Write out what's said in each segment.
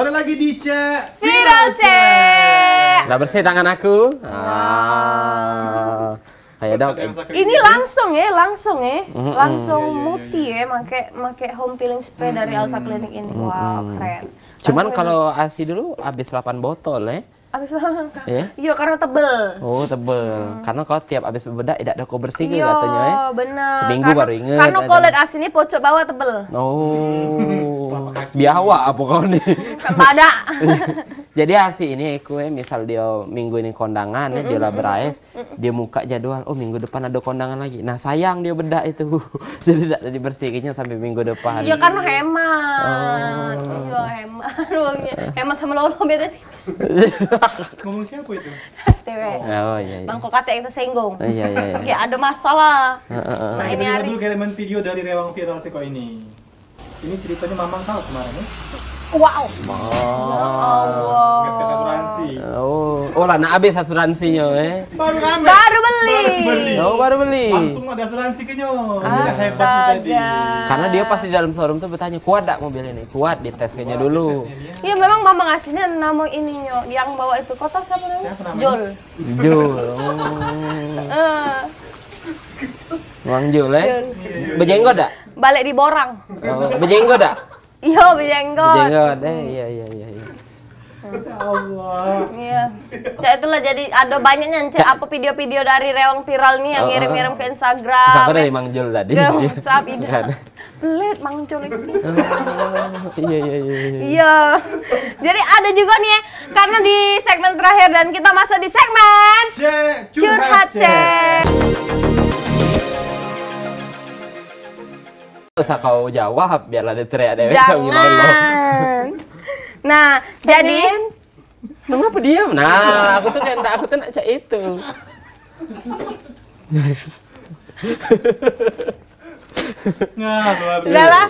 Balik lagi di Cek Viral Cek. Udah bersih tangan aku. Kayak dok. Ini langsung langsung muti ya, make home peeling spray dari Elsa Clinic ini. Wow, keren. Cuman kalau ASI dulu habis 8 botol ya. Abis lah, Iya? iya karena tebel. Oh tebel. Karena kalau tiap habis bebedak tidak ada kau bersih Iya, katanya ya. benar. Seminggu baru inget. Karena aja. kulit asini pojok bawah tebel. Oh. Biawa apa kau nih? Pada. Jadi ASI ini aku misal dia minggu ini kondangan ya, dia lah berais, dia muka jadwal, oh minggu depan ada kondangan lagi. Nah sayang dia bedak itu. Jadi tidak dibersihkannya sampai minggu depan. Iya karena hemat. Iya hemat uangnya. Hemat sama lolo beda tipis. Ngomong siapa itu? STW. Oh iya. Bang kok kata yang tersinggung. Iya. Ya ada masalah. Nah ini Kita hari. dulu kiriman video dari Rewang Viral Seko ini. Ini ceritanya Mamang tahu kemarin ya? Wow. Nggak pakai asuransi. Oh lah, nah habis asuransinya Baru rame. Baru beli. Oh baru beli. Langsung ada asuransi kenyo. Hebat nih tadi. Astaga. Karena dia pasti di dalam showroom tuh bertanya, kuat tak mobil ini? Kuat, dites kayaknya dulu. Iya memang mama ngasihnya nama ininya yang bawa itu kota siapa namanya? Siapa namanya? Jol. Jul. Bang Jul Bejenggot tak? Balik di Borang. Oh, bejenggot tak? Iya bejenggot. Bejenggot, iya. Ya Allah. Iya. Ya itulah jadi ada banyaknya apa video-video dari Rewang Viral nih yang ngirim-ngirim ke Instagram. Siapa dari Mang Jul tadi? Ke WhatsApp Kan. Ida. Pelit Mang Jul itu. Iya. Iya. Jadi ada juga nih karena di segmen terakhir dan kita masuk di segmen Cek Curhat Cek. Usah kau jawab, biarlah dia teriak dewek sama Allah. Jangan. Nah, jadi Mengapa diam? Nah, aku tuh nak cak itu. Nah, luar biasa. udah lah.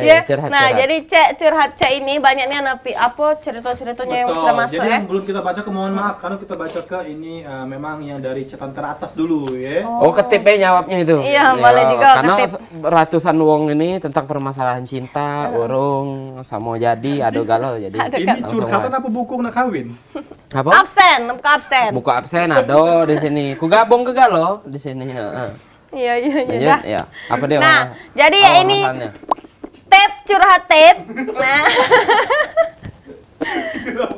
Iya, curhat, Nah, curhat. jadi Cek curhat Cek ini banyaknya napi apa cerita-ceritanya yang Betul. sudah masuk Jadi ya. belum kita baca ke mohon maaf karena kita baca ke ini memang yang dari catatan teratas dulu ya. Oh, ketip jawabnya itu. Iya, boleh juga Karena ketip. ratusan wong ini tentang permasalahan cinta, urung, sama jadi, ado galau jadi. Ini langsung curhatan aja. apa buku nak kawin? Apa? Absen, buka absen. Buku absen ado di sini. Ku gabung ke galau di sini. Heeh. Iya. Lanjut, dah. ya. Apa dia? Nah, jadi ya awal ini masalahnya? tip curhat tip. Nah.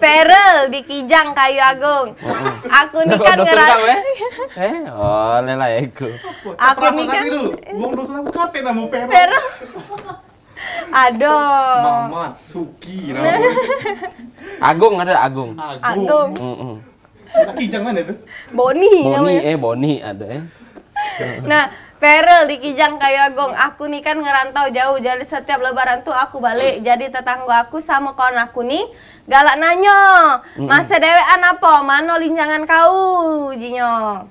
Perel di Kijang Kayu Agung. Aku nih kan ngeras. Oh, lela aku. Aku nih kan dulu. Wong dosen aku kate nama Pero. Perel. Aduh. Mamat, Suki namanya. Agung ada Agung. Agung. Kijang mana itu? Boni Boni, namanya. Boni ada ya. Nah, Perel di Kijang Kayu Agung. Aku nih kan ngerantau jauh, jadi setiap lebaran tuh aku balik. Jadi tetangga aku sama kawan aku nih galak nanyo, masa dewean apa? Mano linjangan kau, jinyo.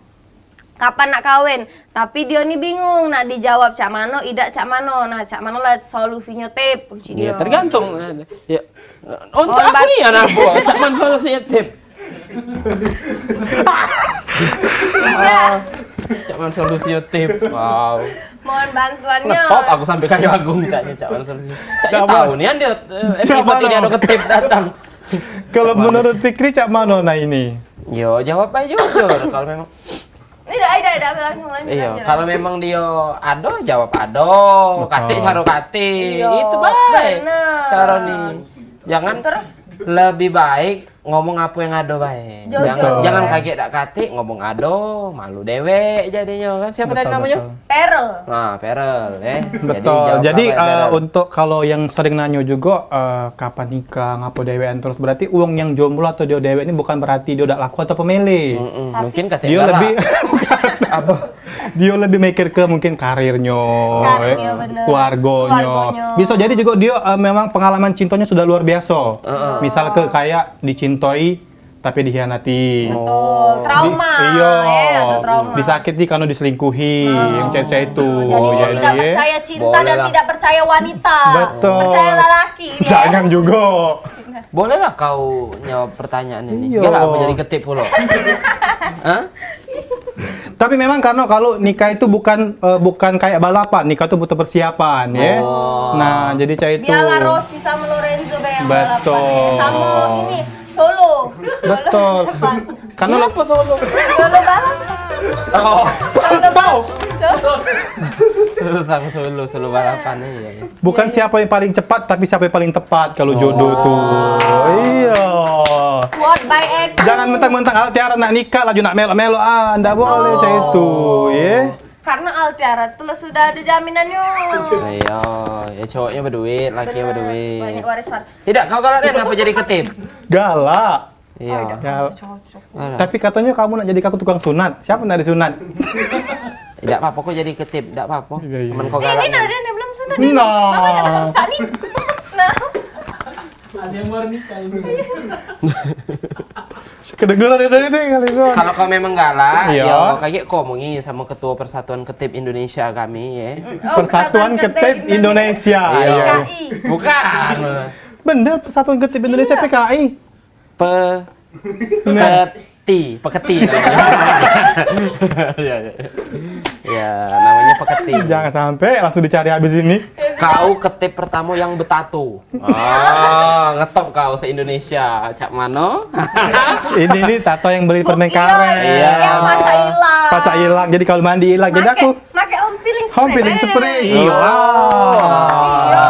Kapan nak kawin? Tapi dia nih bingung nak dijawab cak mano, idak cak mano. Nah, cak mano lah solusinya tip. Puji dia. Ya, tergantung. Ya. Untuk aku nih anak buah, cak man solusinya tip. Cak man solusinya tip. Wow. Mohon bantuannya. Ngetop aku sampai kayu Agung cak man solusinya. Cak Siapa? tahu nih dia episode ini Siapa ada ketip datang. Kalau menurut Fikri cak mana nah ini? Yo, jawab aja jujur kalau memang. Tidak, langsung lanjut. Iya, lanjut. kalau memang dia ado jawab ado, Betul. kati caro kati. Iya, Itu baik. bener. Cara nih. Jangan lebih baik ngomong apa yang ado baik. Jujur. Jangan kaget dak kati ngomong ado, malu dewek jadinya kan. Siapa tadi namanya? Perel. Nah, Perel ya. Betul. Jadi apa yang Perel? untuk kalau yang sering nanya juga kapan nikah, ngapo dewean terus berarti uang yang jomblo atau dia dewek ini bukan berarti dia udah laku atau pemilih. Mungkin kata Dia lebih apa? dia lebih mikir ke mungkin karirnya, Karirnya, bener. keluarganya. Keluarganya. Bisa jadi juga dia memang pengalaman cintanya sudah luar biasa. Misal ke kayak dicintoi tapi dikhianati. Betul. Trauma. Iya. Ada trauma. Disakiti karena diselingkuhi yang cewek itu. Jadi dia tidak percaya cinta Boleh dan lah. tidak percaya wanita. Betul. Percaya lelaki. dia. Jangan juga. Bolehlah kau jawab pertanyaan ini. Iya. Enggak lah menjadi ketip pula. Hah? Tapi memang karena kalau nikah itu bukan kayak balapan, nikah itu butuh persiapan ya. Oh. Nah, jadi cah itu. Biarlah Rossi sama Lorenzo yang Betul. Sama ini Solo. Betul. Karena lo Solo? Solo balapan. Oh, tahu. sama Solo balapan ya. Bukan siapa yang paling cepat, tapi siapa yang paling tepat kalau jodoh tuh. Iya. Quote by Eko. Jangan mentang-mentang Altiara nak nikah laju nak melo-melo ndak boleh cah itu, ya. Karena Altiara tuh sudah ada jaminannya. Iya, ya cowoknya berduit, lakinya Banyak berduit. warisan. Tidak, kau galak deh kenapa jadi ketip? Galak. Iya. Cocok. Tapi katanya kamu nak jadi aku tukang sunat. Siapa nak disunat? Tidak apa-apa kok jadi ketip, tidak apa-apa. Iya, iya. Temen kau Ini galak. ada yang belum sunat nih. Nah. Bapak jangan besar nih. Nah, Ada yang baru nikah ini. Kedengeran itu ini kali itu. Kalau kau memang galak, Iya. ya kayak ngomongin sama Ketua Persatuan Ketip Indonesia kami ya. Persatuan Ketip Indonesia. Iya. Iya. PKI. Bukan. Bener, Persatuan Ketip Indonesia PKI. Peketi namanya. Iya, iya. Ya, namanya peketi. Jangan sampai langsung dicari habis ini. Kau ketip pertama yang betato. Ah, ngetop kau se-Indonesia. Cak Mano? Ini tato yang beli permen Iya. karet. Yang masa hilang. Pacar hilang. Jadi kalau mandi hilang. Jadi aku Pakai home peeling spray. home peeling spray. Oh. Wow. Iya,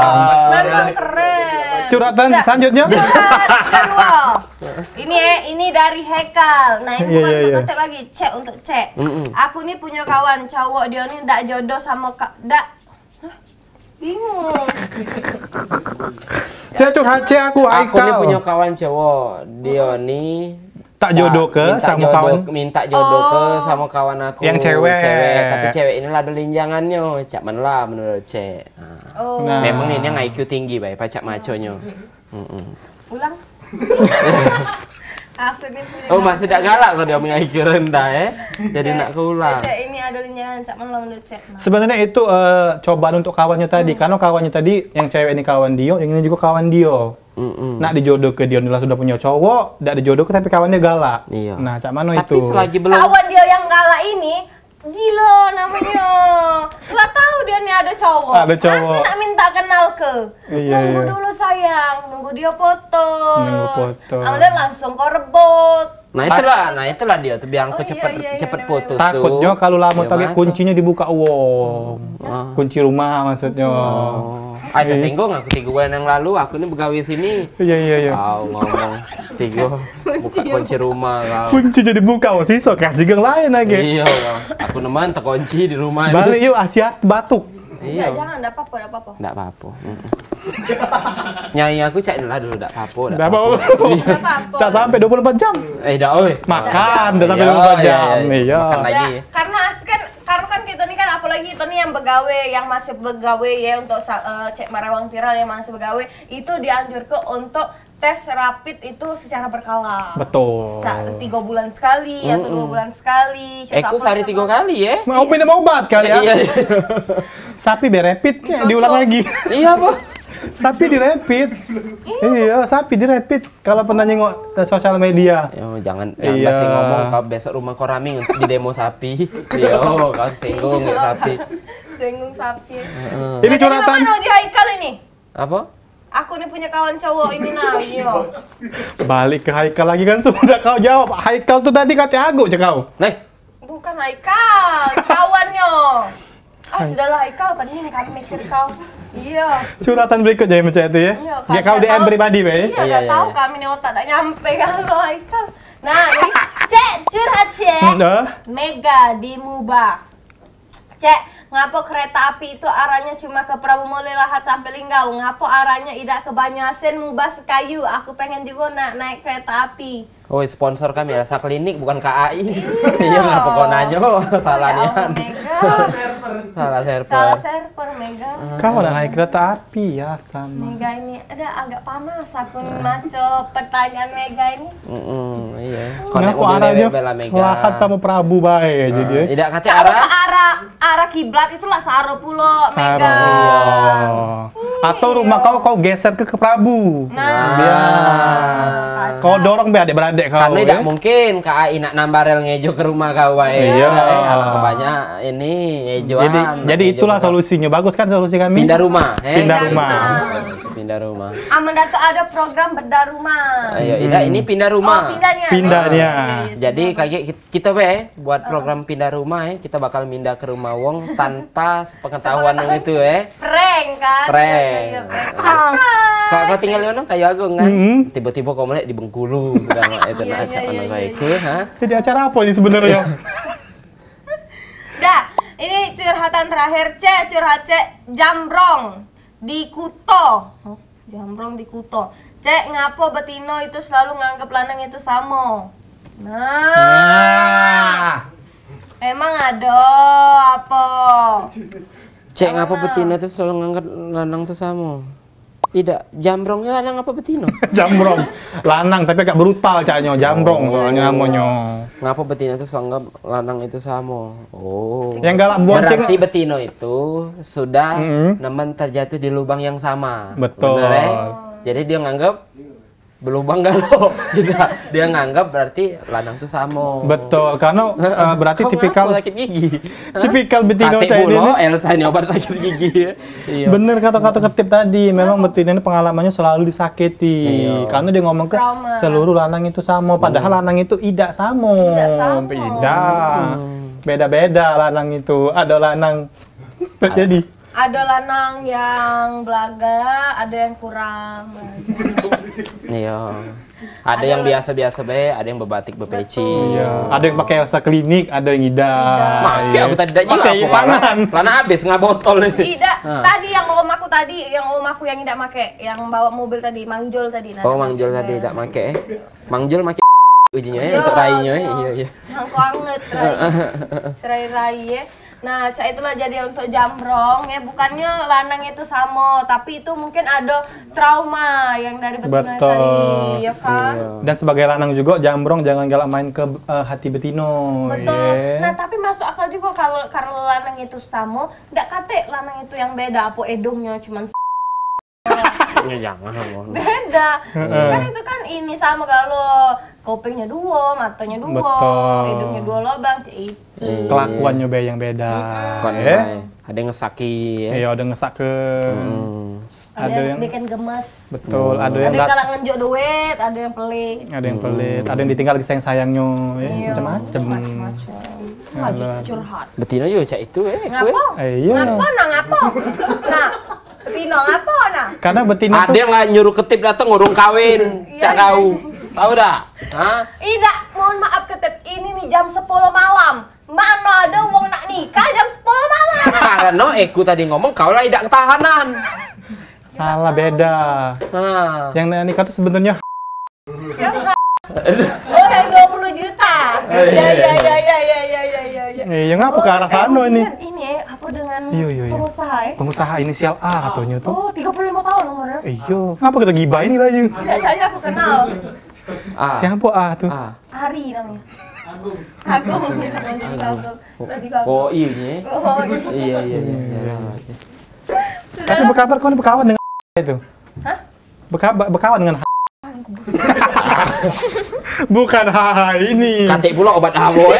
memang keren. Curhatan selanjutnya. Curhat kedua. Ini dari Hekal. Nah, ini Iya, bukan iya, untuk iya. kontak lagi, cek untuk cek. Aku nih punya kawan cowok, dia nih ndak jodoh sama Hah? Bingung. Saya curhat cek aku Aku nih punya Aikal. kawan cowok. Dia nih Tak jodoh ke sama kawan. minta jodoh ke sama kawan aku Yang cewek. tapi cewek ini lah ada linjangannya cak mana lah menurut cek. Oh, Nah. Memang ini yang IQ tinggi baik pacak maconya. ulang. Aku nih punya Oh masih tak galak kalau dia punya IQ rendah ya. Jadi nak keulang. Cek, ini ada linjangan cak mana menurut cek. Nah. Sebenarnya itu cobaan untuk kawannya tadi. Karena kawannya tadi yang cewek ini kawan dia, yang ini juga kawan dia. Nak dijodoh ke dia sudah punya cowok, tidak dijodoh ke tapi kawannya galak. Iya. Nah, cak mano Tapi itu. selagi belum Kawan dia yang galak ini gila namanya. Lah tahu dia nih ada cowok. Ada cowok. Masih nak minta kenal ke. Iya, Nunggu iya. dulu sayang, nunggu dia putus. Nunggu putus. Ambil langsung kau rebut. Nah itulah dia tuh biang tuh Oh, cepet iya, iya, cepet iya, putus Takutnya tuh. kalau lama Dia tadi masuk. kuncinya dibuka uang. Kunci rumah maksudnya. Oh, ada singgung aku 3 bulan yang lalu aku ini begawi sini. Iya iya iya. Kau ngomong tiga buka kunci rumah kau. Kunci jadi buka oh sisa kasih yang lain lagi. Iya, kau. Aku neman terkunci di rumah. Balik yuk Asia batuk. Iya, Iya. jangan, enggak apa-apa, enggak apa-apa. Enggak apa-apa. Nyai aku cek lah dulu enggak apa-apa. Udah apa? Enggak apa-apa. Tak sampai 24 jam. Dah oi. Makan udah sampai Iya, 24 jam. iya. Iya. Makan lagi. Ya, karena kan kita nih kan apalagi kita nih yang begawe, yang masih begawe ya untuk cek marawang viral yang masih begawe itu dianjurkan untuk tes rapid itu secara berkala. Betul. 3 bulan sekali atau 2 bulan sekali. Aku sehari 3 kali ya. Mau minum obat kali ya. Iya. Sapi berepit ya diulang lagi. Iya, Pak. Sapi direpit. Iya, sapi direpit. Kalau pernah nengok sosial media. Yo, jangan Iya. masih ngomong kau besok rumah kau raming untuk di demo sapi. Yo, kau singgung ya sapi. Singgung sapi. Ini Jadi curhatan. mana di Haikal ini? Apa? Aku nih punya kawan cowok ini nah, iya. Balik ke Haikal lagi kan sudah kau jawab. Haikal tuh tadi kata aku cek kau. Nih, Bukan Haikal, kawannya. Sudahlah Haikal, tadi ini kami mikir kau. Iya. Curhatan berikutnya yang mencet itu ya. Iya, Ya kau udah DM tahu. pribadi be. Iya, Iya, udah iya, tahu iya. kami nih otak tak nyampe kalau Haikal. Nah, ini cek curhat cek. Udah. Mega di Muba. Cek, ngapo kereta api itu arahnya cuma ke Prabu Muli Lahat sampai Linggau? Ngapo arahnya tidak ke Banyuasin Muba Sekayu? Aku pengen juga naik kereta api. oh sponsor kami Rasa Klinik bukan KAI. Iya, ngapa kau nanya? Salahnya. Ya Allah, Mega. Salah server. Salah server Mega. Kau udah naik kereta api ya sama. Mega ini ada agak panas aku nih maco pertanyaan Mega ini. Iya. Kenapa arahnya Lahat sama Prabu baik jadi. ya? Tidak kata Kalau arah. ke arah kiblat itulah Saro pulo Saro. Mega. Atau rumah kau geser ke Prabu. Nah. Biar kau dorong be adik-beradik kau. Karena ya. tidak mungkin KAI nak nambah rel ngejo ke rumah kau wae. Iya. Kalau kebanyak ini ngejo jadi itulah solusinya. Bagus kan solusi kami? Pindah rumah. Pindah rumah. Pindah rumah. Amanda tuh ada program bedah rumah. Ayo, Ida ini pindah rumah. Pindahnya. Jadi kayak kita buat program pindah rumah kita bakal pindah ke rumah wong tanpa sepengetahuan yang itu Prank kan? Prank. Iya, Kau tinggal di mana? Kayu Agung kan? Tiba-tiba kau melihat di Bengkulu sedang itu acara baik ha? Jadi acara apa ini sebenarnya? Dah, ini curhatan terakhir curhat Jambrong di Kuto. Jambrong di Kuto. Cek ngapo betino itu selalu nganggep lanang itu sama. Nah. Emang ada apa? Cek ngapa betina itu selalu nganggep lanang itu sama? Tidak, jambrongnya lanang apa betina? Jambrong. Lanang tapi agak brutal caknya, jambrong soalnya namanya. Ngapa betina itu selalu nganggep lanang itu sama? Oh. Yang galak bonceng. Berarti betina itu sudah nemen terjatuh di lubang yang sama. Betul. Bener, Jadi dia nganggep berlubang galau. Dia nganggap berarti lanang itu sama. Betul, karena berarti tipikal sakit gigi. Tipikal betina Kate ini. Elsa ini obat sakit gigi. Iya. Bener kata-kata ketip tadi, memang betina ini pengalamannya selalu disakiti. Karena dia ngomong ke seluruh lanang itu sama, padahal lanang itu tidak sama. Beda. Beda-beda lanang itu. Ada lanang jadi ada lanang yang belaga, ada yang kurang. Iya. Ada yang biasa-biasa ada yang bebatik bepeci. Iya. Ada yang pakai Elsa klinik, ada yang tidak. Mati aku tadi juga pakai tangan. Lana habis nggak botol nih. Tidak. Tadi yang om aku yang tidak make, yang bawa mobil tadi, Mangjol tadi. Oh, Mangjol tadi tidak make. Mangjol make ujinya untuk rainya iya. Yang anget rai. Nah, itulah jadi untuk Jambrong bukannya lanang itu sama, tapi itu mungkin ada trauma yang dari betina tadi, ya kan? Iya. Dan sebagai lanang juga Jambrong jangan galak main ke hati betino. Betul. Nah, tapi masuk akal juga kalau lanang itu sama, ndak kate lanang itu yang beda, apa edungnya cuman ya jangan. Beda. Kan itu kan ini sama kalau kupingnya dua, matanya dua, hidungnya dua lubang, itu. Kelakuannya yang beda. Ada yang ngesaki Iya, ada ngesak ke. Ada yang bikin gemes. Betul, ada yang galak ngenjuk duit, ada yang pelit. Ada yang pelit, ada yang ditinggal lagi sayang-sayangnya, macam-macam. Curhat. Betina juga cak itu Ngapa? Iya. Ngapa? Nah, betina ngapa nah? Karena betina ada yang lah nyuruh ketip datang ngurung kawin, cak kau. Tahu dah? Hah? Ida, mohon maaf ketip, ini nih jam 10 malam. Mana ada wong nak nikah jam 10 malam? Karena aku tadi ngomong kau lah tidak ketahanan. Salah, beda. Yang nikah itu sebenarnya yang 20 juta. Iya, ngapa ke arah sana ini? Ini apa dengan pengusaha Pengusaha inisial A katanya tuh. Oh, 35 tahun umurnya. Iya, ngapa kita gibah ini lagi? Saya aku kenal. Siapa A tuh? Ari namanya. Agung. Oh iya. Iya. Tapi berkawan dengan itu. Hah? Berkawan dengan bukan ini. Katik pula obat hawa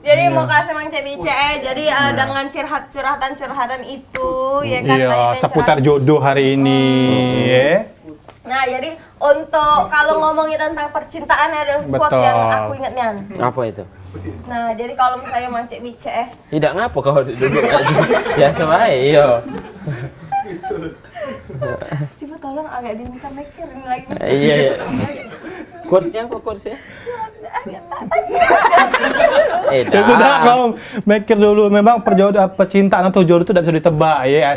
Jadi mau kasih Mang Cebice jadi dengan curhatan itu ya kan. Iya, seputar jodoh hari ini ya. Nah, jadi untuk kalau ngomongin tentang percintaan ada quotes yang aku ingatnya. Apa itu? Nah, jadi kalau misalnya Mang Cebice tidak ngapa kau duduk aja. Biasa baik, iya. Coba tolong agak diminta mikirin lagi. Iya. Kursnya apa kursnya? Ya sudah, kau mikir dulu. Memang percintaan atau jodoh itu tidak bisa ditebak ya,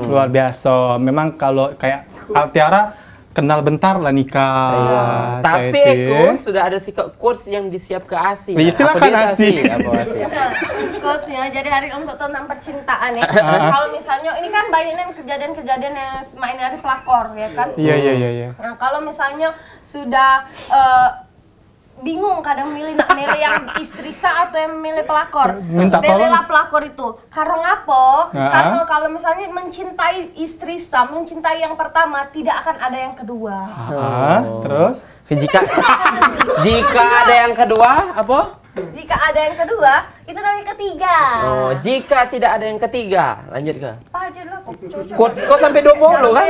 luar biasa. Memang kalau kayak Altiara kenal bentar lah nikah. Tapi aku sudah ada sikap kurs yang disiap ke ASI. Silakan ASI. Quotesnya jadi hari untuk tentang percintaan ya. Kalau misalnya ini kan banyaknya kejadian-kejadian yang main dari pelakor ya kan. Iya. Nah, kalau misalnya sudah bingung kadang milih yang istri sah atau yang milih pelakor. Minta tolong. Belilah pelakor itu. Karena ngapo? Karena kalau misalnya mencintai istri sah, mencintai yang pertama, tidak akan ada yang kedua. Terus? Jika ada yang kedua, apa? Jika ada yang kedua, itu dari ketiga. Oh, jika tidak ada yang ketiga, lanjut ke. Apa aja dulu aku. Quotes kau sampai 20 kan?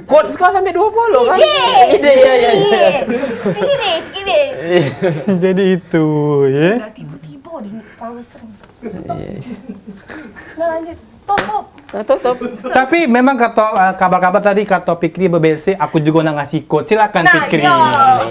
Quotes kau sampai 20 kan? Iya. Segini. Jadi itu, ya. Udah tiba-tiba di terlalu sering. Nah lanjut, top. Tapi memang kata kabar-kabar tadi kata Fikri BBC, aku juga nak ngasih quote. Silakan Fikri.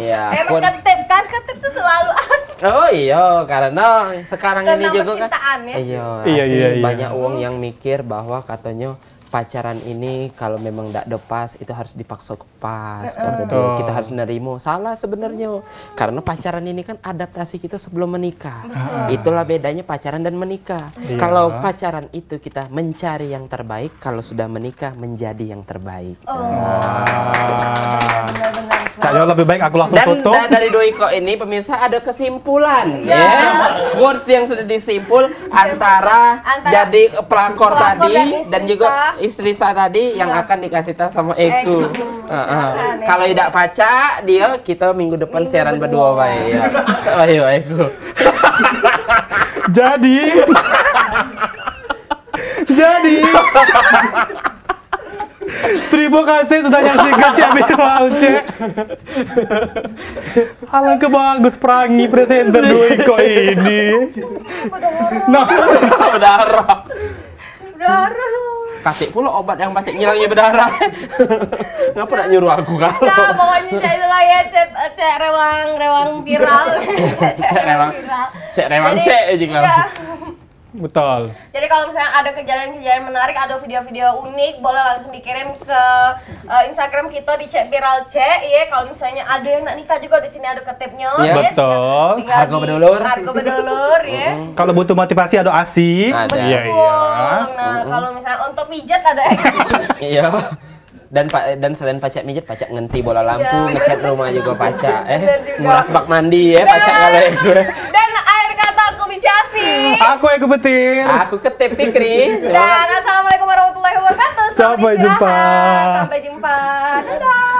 Iya. Emang ketep tuh selalu ada. Oh iya, karena sekarang ini juga kan. Percintaan, ya? Iya. Banyak uang yang mikir bahwa katanya pacaran ini kalau memang tidak depas itu harus dipaksa kepas. Kita harus nerimo. Salah sebenarnya. Karena pacaran ini kan adaptasi kita sebelum menikah. Itulah bedanya pacaran dan menikah. Iya. Kalau pacaran itu kita mencari yang terbaik, kalau sudah menikah menjadi yang terbaik. Cak Jo lebih baik aku langsung tutup. Dan dari Doiko ini pemirsa ada kesimpulan quotes yang sudah disimpul antara jadi pelakor tadi dan juga istri saya tadi yang akan dikasih tahu sama Eku. Kalau tidak pacar dia kita minggu depan siaran berdua baik ya. Ayo Eku. Jadi terima kasih sudah nyaksikan Cek Biral Cek. Alangkah bagus perangi presenter Doiko ini. Nah, berdarah. Kasih pula obat yang pacek ngilangnya berdarah. Ngapa nak nyuruh aku kalau? Nah, pokoknya Cek itulah ya Cek rewang viral. Cek rewang juga. betul. Jadi kalau misalnya ada kejadian-kejadian menarik, ada video-video unik, boleh langsung dikirim ke Instagram kita di Cek Viral Cek ya. Kalau misalnya ada yang nak nikah juga di sini ada ketipnya. Ya, betul. Harga bedulur ya. Kalau butuh motivasi ada ASI. Ada. Iya. Nah, kalau misalnya untuk pijat ada. Iya. Dan selain pacak mijet, pacak ngenti bola lampu, ngecat rumah juga pacak. Nguras bak mandi ya, pacak kalau gue. Dan akhir kata aku Bicasi. Aku Eko Petir. Aku Ketep Fikri. Dan assalamualaikum warahmatullahi wabarakatuh. Sampai jumpa. Sampai jumpa. Dadah.